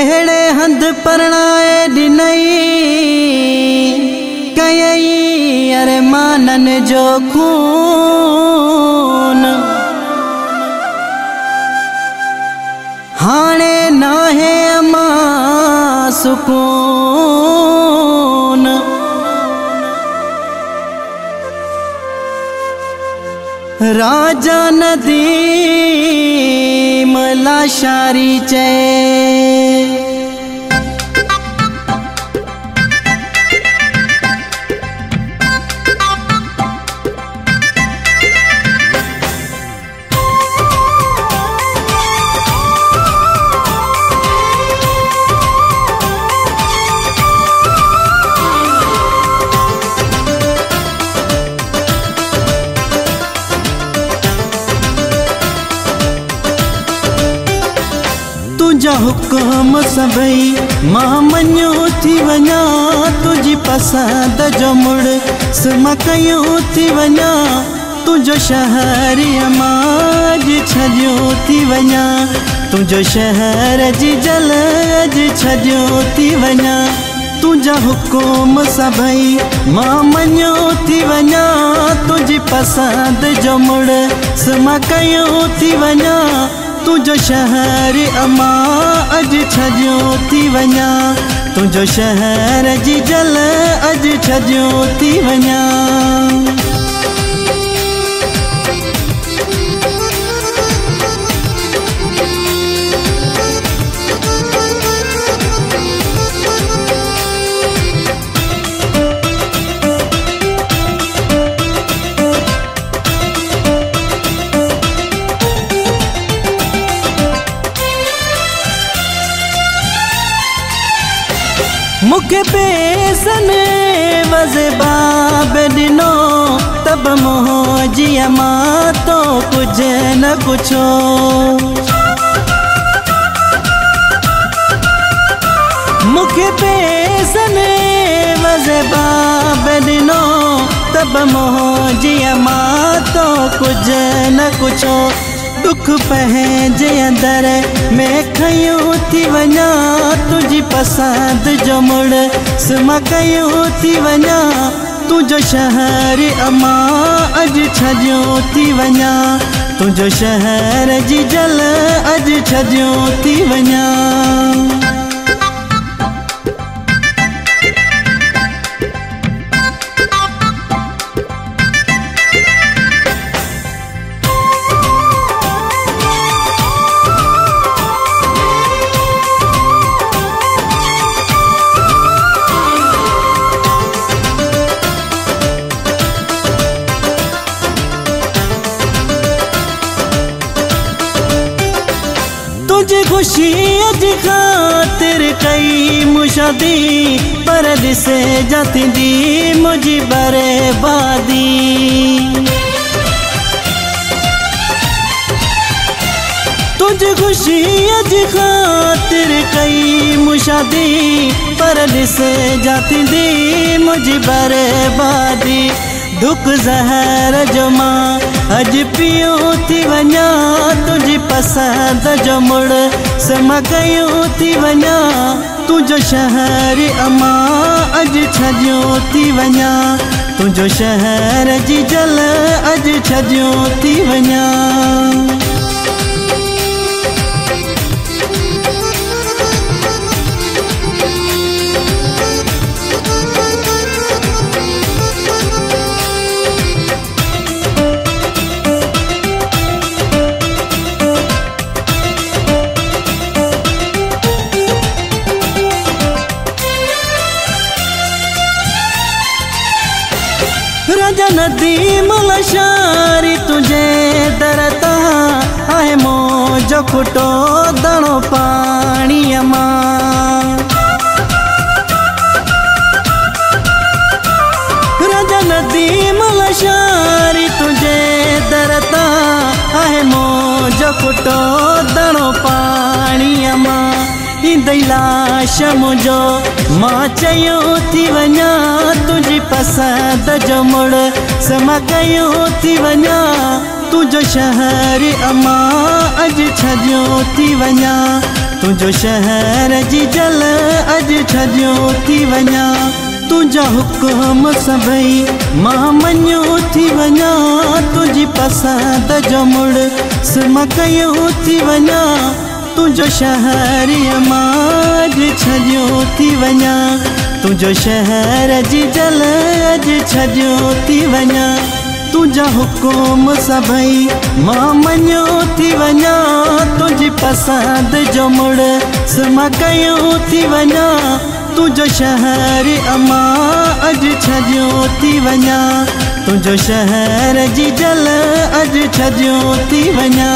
केड़े हंध परणाए दिनई कयई अरमानन जो खून हाणे नाहे अमा सुकून राजा नदीम लाशारी चए तुझा हुक्म सभई मां मञो थी वञा तुझी पसंद जो मुड़ सुमा कयो थी वञा तुझो शहर अमाज छॾियो थी वञा तुझो शहर जी जल अज छॾियो थी वञा तुझा हुक्म सभई मां मञो थी वञा तुझी पसंद जो मुड़ सुमा कयो थी वञा तुझो शहर अमा अज छॾियो थी वञा तुझो शहर जी जल अज छॾियो थी वञा मुखे पैसन वज़े बाब दिनो तब मोहजी अमा तो कुछ न कुछो मुखे पैसन वज़े बाब दिनो तब मोहजी अमा तो कुछ न कुछो दुख पंहिंजे अंदर में खयो थी वञा तुझी पसंद जो मुड़ सुमा कयो थी वञा तुझो शहर अमा अज छॾियो थी वञा तुझो शहर जी जल अज छॾियो थी वञा तुझे खुशी अज खातिर कई मुशादी पर दिसे जाती दी मुझी बर्बादी तुझे खुशी अज खातिर कई मुशादी पर दिसे जाती दी मुझी बर्बादी दुख ज़हर जो मां अज पियो थी वञा तुझी पसंद जो मुड़ सुमा कयो थी वञा तुझो शहर अमा अज छॾियो थी वञा तुझो शहर जी जल अज छॾियो थी वञा राजा नदीम लाशारी तुझे दरता आहे मोजो खुटो दणो पाणी अमा राजा नदीम लाशारी तुझे दरता आहे मोजो खुटो दणो पाणी अमा लाश मुझो मां चयो थी वञा तुझी पसंद जो मुड़ समा कयो थी वञा तुझो शहर अमा अज छॾियो थी वञा तुझो शहर जी जल अज छॾियो थी वञा तुझा हुकुम सभई मां मञो थी वञा तुझी पसंद जो मुड़स मां कयो थी वञा तुझो शहर मां अज छॾियो थी वञा तुझो शहर जी जल अज छॾियो थी वञा तुझा हुकुम सभई मां मञो थी वञा तुझी पसंद जो मुड़स मां कयो थी वञा तुझो शहर मां अज छॾियो थी वञा तुझो शहर जी जल अज छॾियो थी वञा।